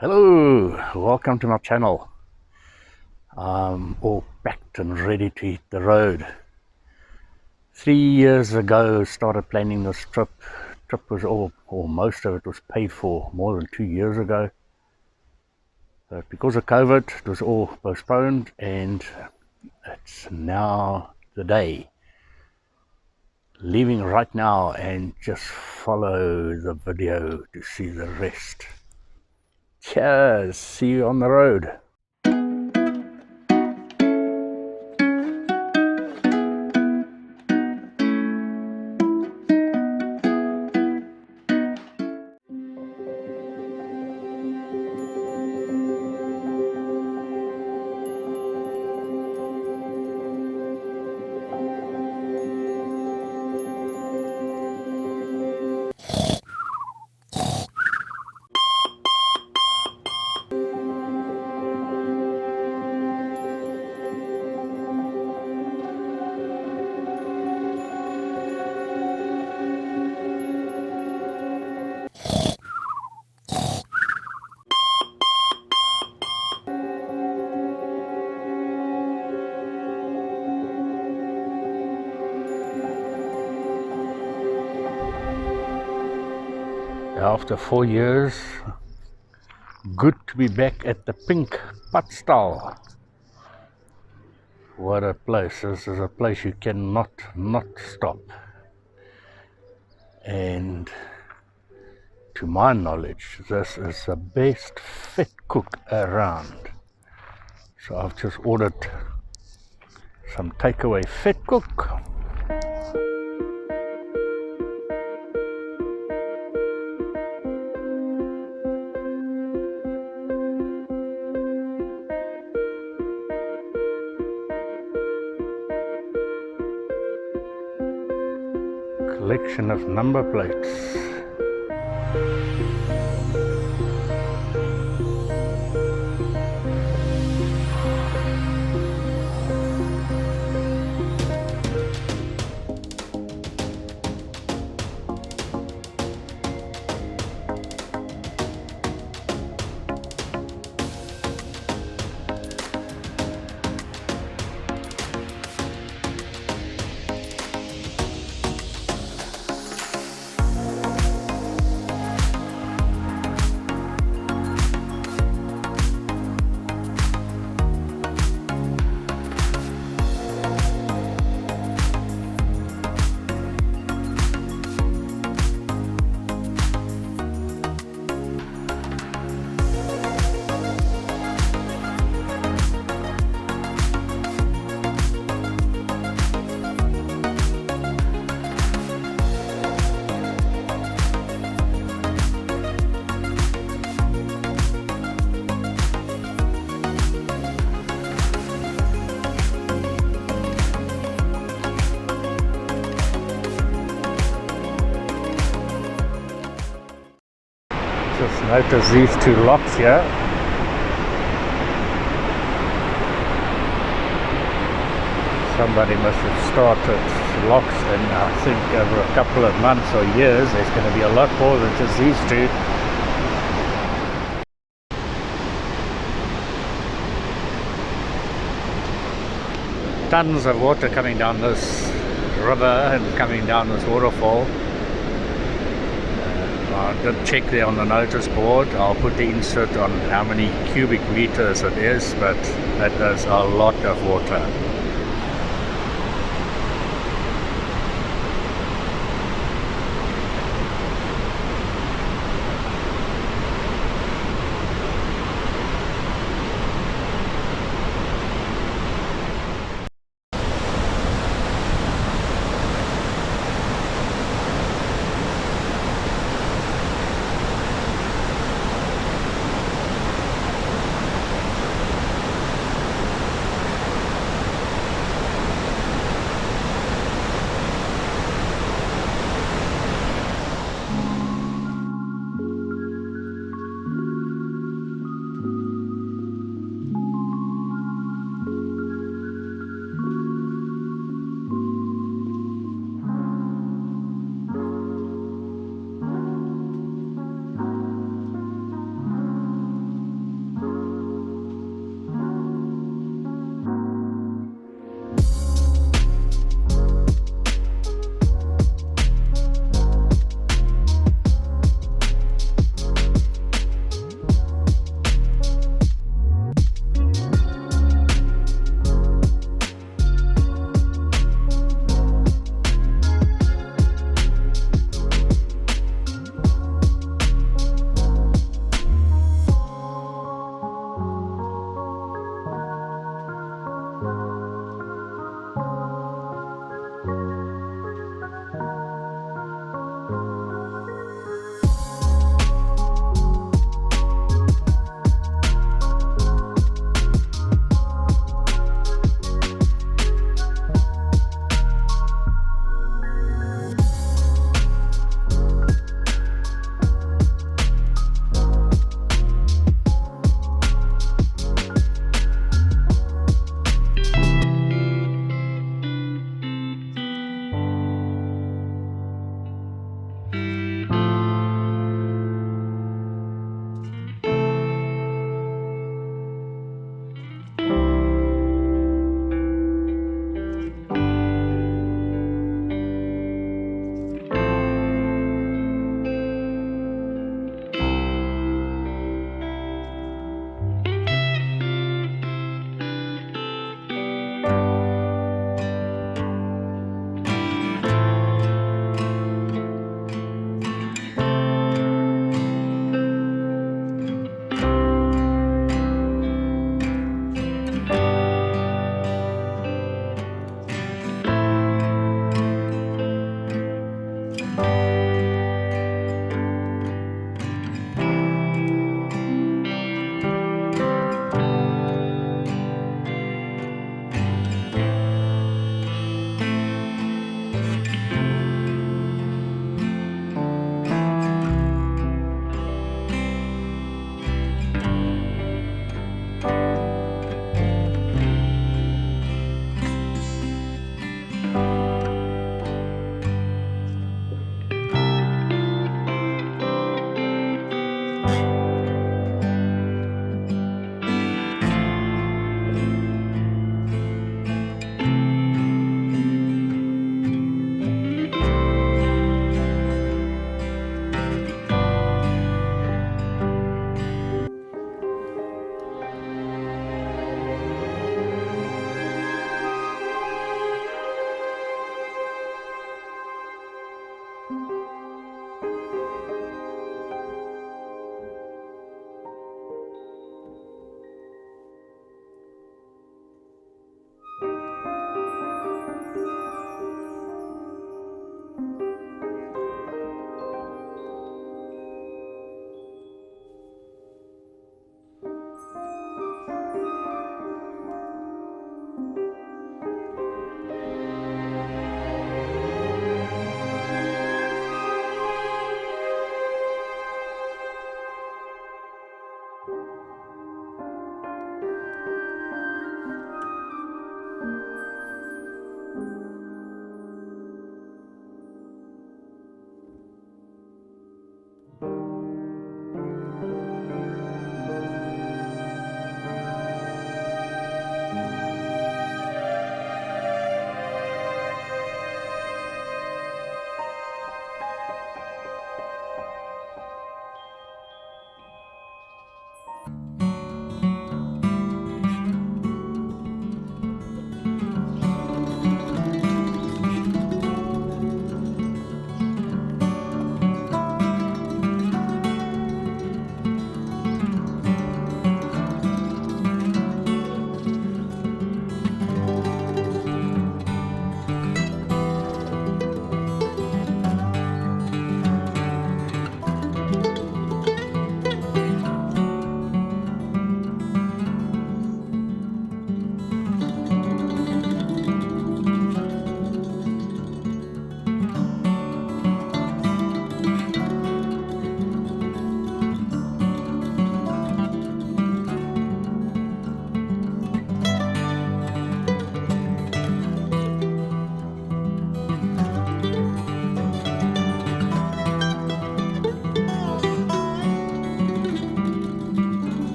Hello, welcome to my channel. I'm all packed and ready to hit the road. 3 years ago, started planning this trip. Trip was all, or most of it was paid for more than 2 years ago. But because of COVID, it was all postponed, and it's now the day. Leaving right now and just follow the video to see the rest. Cheers, see you on the road. After 4 years, good to be back at the Pink Padstal. What a place. This is a place you cannot not stop. And to my knowledge, this is the best vet cook around. So I've just ordered some takeaway vet cook. Collection of number plates. Just notice these two locks here. Somebody must have started locks, and I think over a couple of months or years there's going to be a lot more than just these two. Tons of water coming down this river and coming down this waterfall. I did check there on the notice board. I'll put the insert on how many cubic meters it is, but that is a lot of water.